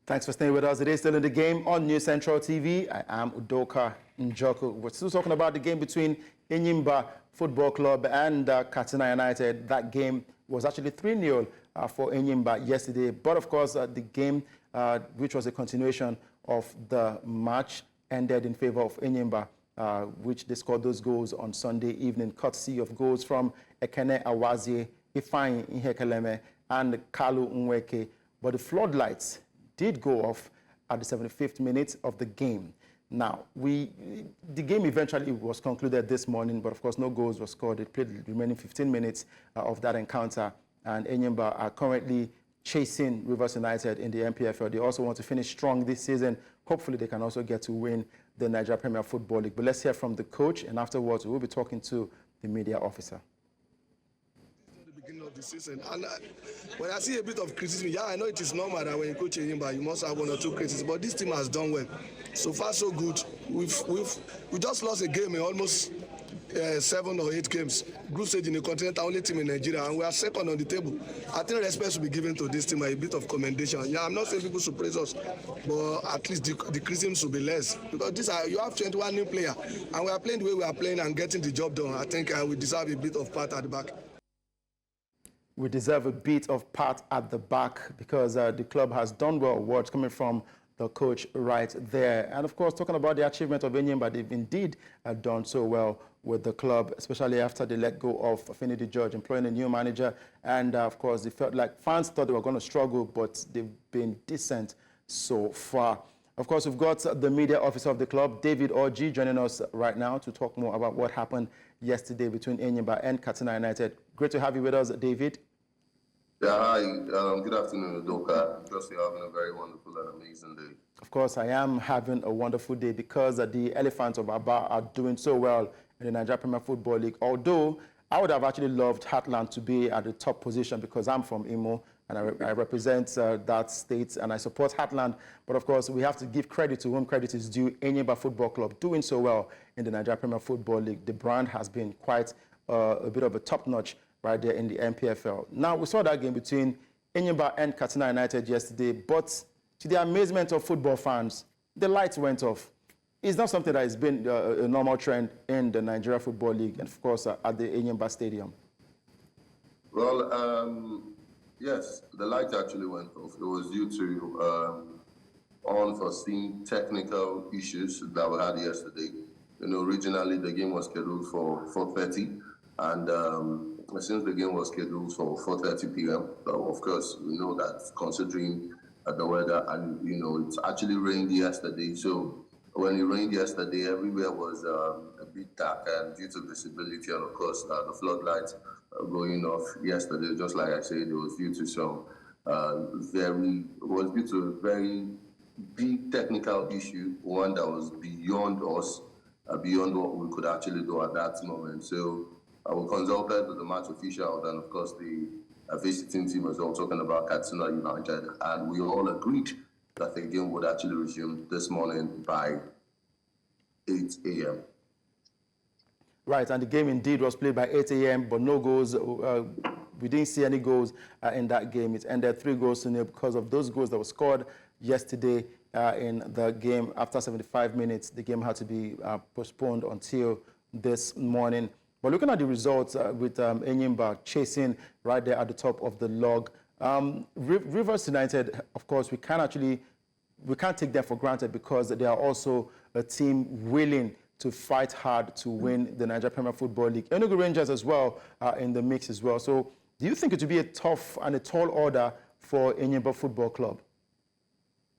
Thanks for staying with us. It is still in the game on New Central TV. I am Udoka Njoku. We're still talking about the game between Enyimba Football Club and Katsina United. That game was actually 3-0 for Enyimba yesterday. But of course, the game, which was a continuation of the match, ended in favor of Enyimba, which they scored those goals on Sunday evening, courtesy of goals from Ekene Awazie, Ifeanyi Ihekeleme, and Kalu Nweke. But the floodlights did go off at the 75th minute of the game. Now, the game eventually was concluded this morning, but of course no goals were scored. It played the remaining 15 minutes of that encounter, and Enyimba are currently chasing Rivers United in the MPFL. They also want to finish strong this season. Hopefully they can also get to win the Nigeria Premier Football League. But let's hear from the coach, and afterwards we'll be talking to the media officer. Of the season, and when I see a bit of criticism, yeah, I know it is normal that when you coach Enyimba, you must have one or two criticisms, but this team has done well. So far, so good. We just lost a game in almost 7 or 8 games. Group stage in the continental, only team in Nigeria, and we are second on the table. I think respect should be given to this team, a bit of commendation. Yeah, I'm not saying people should praise us, but at least the criticism should be less, because you have 21 new players, and we are playing the way we are playing and getting the job done. I think we deserve a bit of pat at the back. We deserve a bit of pat at the back because the club has done well. Words coming from the coach right there. And of course, talking about the achievement of Enyimba, they've indeed done so well with the club, especially after they let go of Affinity George, employing a new manager. And of course, they felt like fans thought they were going to struggle, but they've been decent so far. Of course, we've got the media officer of the club, David Orji, joining us right now to talk more about what happened yesterday between Enyimba and Katsina United. Great to have you with us, David. Yeah, hi. Good afternoon, Udoka. I trust you're having a very wonderful and amazing day. Of course, I am having a wonderful day because the Elephants of Aba are doing so well in the Nigeria Premier Football League. Although I would have actually loved Heartland to be at the top position because I'm from Imo and I represent that state and I support Heartland. But of course, we have to give credit to whom credit is due. Enyimba Football Club doing so well in the Nigeria Premier Football League. The brand has been quite a bit of a top-notch right there in the MPFL. Now, we saw that game between Enyimba and Katsina United yesterday, but to the amazement of football fans, the lights went off. It's not something that has been a normal trend in the Nigeria Football League and, of course, at the Enyimba Stadium. Well, yes, the light actually went off. It was due to unforeseen technical issues that we had yesterday. You know, originally the game was scheduled for 4:30, and since the game was scheduled for 4:30 p.m., of course, we know that considering the weather, and you know, it's actually rained yesterday. So when it rained yesterday, everywhere was a bit dark, and due to visibility, and of course, the floodlights going off yesterday, just like I said, it was due to some due to a very big technical issue, one that was beyond us, beyond what we could actually do at that moment. So we consulted with the match official and, of course, the visiting team as well, talking about Katsina United, and we all agreed that the game would actually resume this morning by 8 a.m. Right, and the game indeed was played by 8 a.m., but no goals. We didn't see any goals in that game. It ended 3-0 because of those goals that were scored yesterday in the game. After 75 minutes, the game had to be postponed until this morning. But looking at the results with Enyimba chasing right there at the top of the log, Rivers United, of course, we can't take them for granted because they are also a team willing to fight hard to win the Nigeria Premier Football League. Enugu Rangers as well are in the mix as well. So do you think it would be a tough and a tall order for Enyimba Football Club?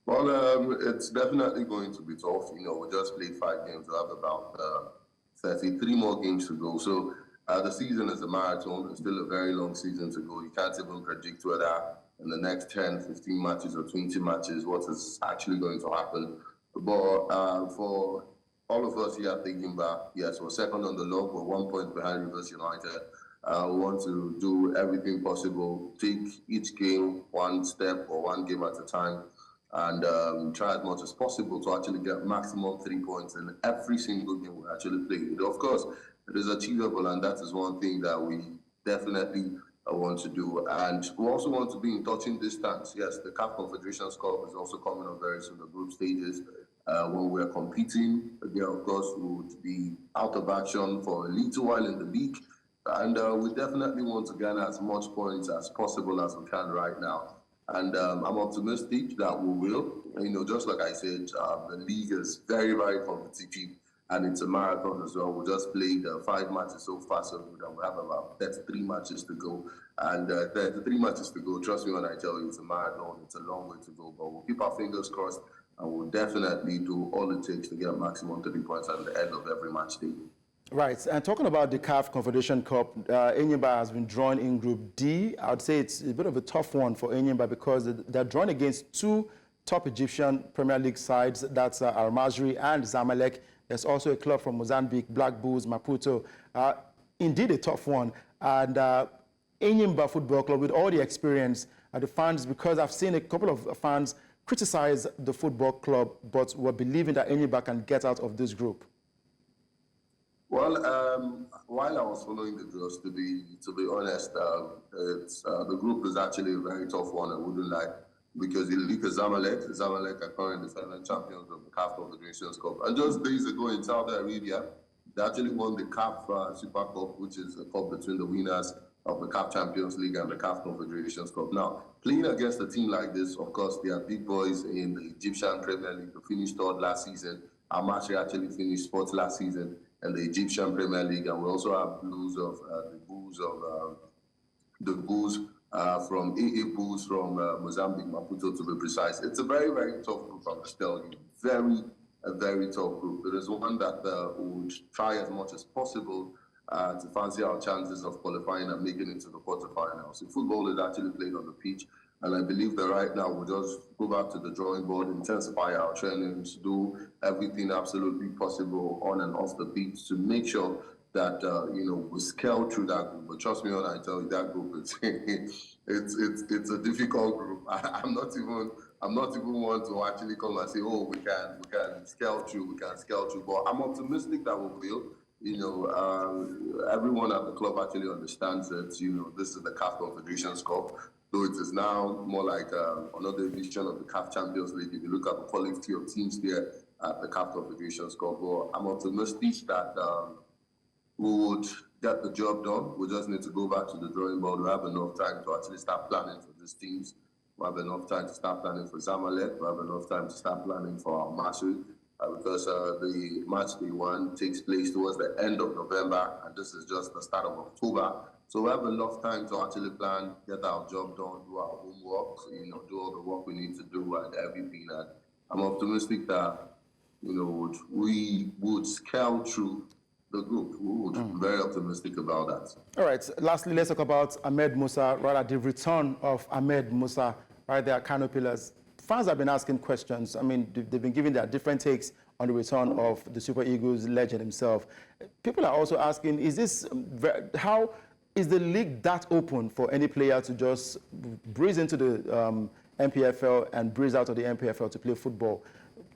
Well, it's definitely going to be tough. You know, we just played 5 games. We have about 33 more games to go. So the season is a marathon. It's still a very long season to go. You can't even predict whether in the next 10, 15 matches or 20 matches what is actually going to happen. But for all of us here thinking back, yes, we're second on the log. We're 1 point behind Rivers United. We want to do everything possible, take each game one step or one game at a time, and try as much as possible to actually get maximum 3 points in every single game we actually play. Of course, it is achievable, and that is one thing that we definitely want to do. And we also want to be in touching distance. Yes, the CAF Confederations Cup is also coming up very soon, the group stages. When we're competing, again, of course, we would be out of action for a little while in the league. And we definitely want to gain as much points as possible as we can right now. And I'm optimistic that we will. Just like I said, the league is very, very competitive. And it's a marathon as well. We just played 5 matches so far, so good, and we have about 33 matches to go. And 33 matches to go, trust me when I tell you, it's a marathon. It's a long way to go, but we'll keep our fingers crossed, and we'll definitely do all it takes to get a maximum 3 points at the end of every match day. Right, and talking about the CAF Confederation Cup, Enyimba has been drawn in Group D. I would say it's a bit of a tough one for Enyimba because they're drawn against 2 top Egyptian Premier League sides, that's Al Masry and Zamalek. There's also a club from Mozambique, Black Bulls, Maputo. Indeed a tough one. And Enyimba Football Club, with all the experience, the fans, because I've seen a couple of fans criticize the football club, but were believing that Enyimba can get out of this group. Well, while I was following the draws, to be honest, the group is actually a very tough one, I wouldn't lie. Because you look at Zamalek are currently defending champions of the CAF Confederations Cup. And just days ago in Saudi Arabia, they actually won the CAF Super Cup, which is a cup between the winners of the CAF Champions League and the CAF Confederations Cup. Now, playing against a team like this, of course, they are big boys in the Egyptian Premier League. They finished 3rd last season. Al Masry actually finished 4th last season in the Egyptian Premier League. And we also have the Bulls from AA Bulls from Mozambique, Maputo to be precise. It's a very, very tough group, I must tell you. A very tough group. It is one that would try as much as possible to fancy our chances of qualifying and making it to the quarterfinals. So football is actually played on the pitch, and I believe that right now we'll just go back to the drawing board, intensify our trainings, do everything absolutely possible on and off the pitch to make sure that we scale through that group. But trust me when I tell you, that group it's a difficult group. I'm not even one to actually come and say, oh, we can scale through, But I'm optimistic that we will. Everyone at the club actually understands that this is the CAF Confederations Cup, though it is now more like another edition of the CAF Champions League. If you look at the quality of teams there at the CAF Confederations Cup, but I'm optimistic that we would get the job done. We just need to go back to the drawing board. We have enough time to actually start planning for these teams. We have enough time to start planning for Zamalek. We have enough time to start planning for Al Masry because the match day 1 takes place towards the end of November, and this is just the start of October. So we have enough time to actually plan, get our job done, do our homework, do all the work we need to do and everything. And I'm optimistic that, we would scale through the group. I'm very optimistic about that. All right. Lastly, let's talk about Ahmed Musa, rather the return of Ahmed Musa, right there, Kano Pillars. Fans have been asking questions. I mean, they've been giving their different takes on the return of the Super Eagles legend himself. People are also asking, how is the league that open for any player to just breeze into the MPFL and breeze out of the MPFL to play football?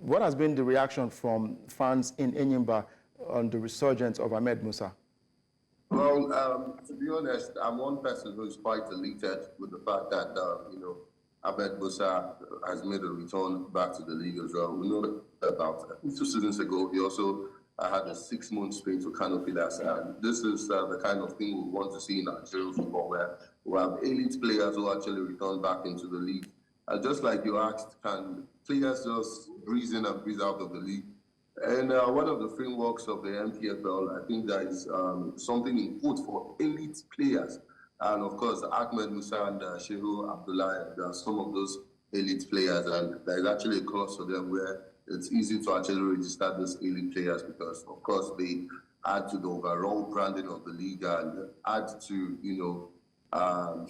What has been the reaction from fans in Enyimba on the resurgence of Ahmed Musa? Well, to be honest, I'm one person who's quite elated with the fact that, Ahmed Musa has made a return back to the league as well. We know about 2 seasons ago, he also had a 6-month stint to Kano Pillars, and this is the kind of thing we want to see in Nigerian football, where we have elite players who actually return back into the league. Just like you asked, can players just breeze in and breeze out of the league? And one of the frameworks of the MPFL, I think there is something in quote for elite players. And of course, Ahmed Musa and Shehu Abdullahi, there are some of those elite players, and there is actually a clause for them where it's easy to actually register those elite players because, of course, they add to the overall branding of the league and add to,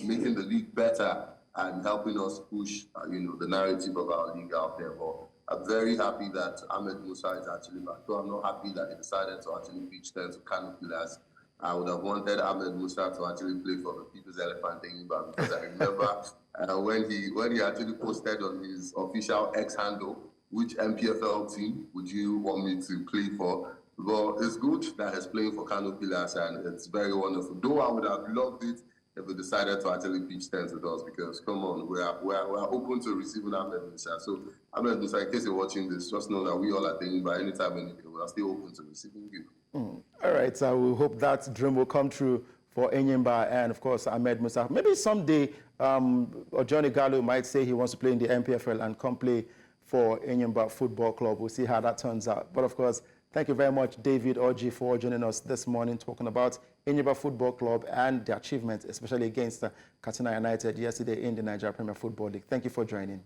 making the league better and helping us push, the narrative of our league out there. But I'm very happy that Ahmed Musa is actually back. So I'm not happy that he decided to actually pitch 10 to Kano Pillars. I would have wanted Ahmed Musa to actually play for the People's Elephant Enyimba because I remember when he actually posted on his official X handle, which MPFL team would you want me to play for? But it's good that he's playing for Kano Pillars, and it's very wonderful. Though I would have loved it if they decided to actually pitch tents with us, because come on, we are open to receiving Ahmed Musa. So Ahmed Musa, in case you're watching this, just know that we all are thinking by any time, we are still open to receiving you. All right, so we hope that dream will come true for Enyimba and, of course, Ahmed Musa. Maybe someday, Johnny Gallo might say he wants to play in the MPFL and come play for Enyimba Football Club. We'll see how that turns out. But, of course, thank you very much, David Orji, for joining us this morning, talking about Enyimba Football Club and the achievements, especially against Katsina United yesterday in the Nigeria Premier Football League. Thank you for joining.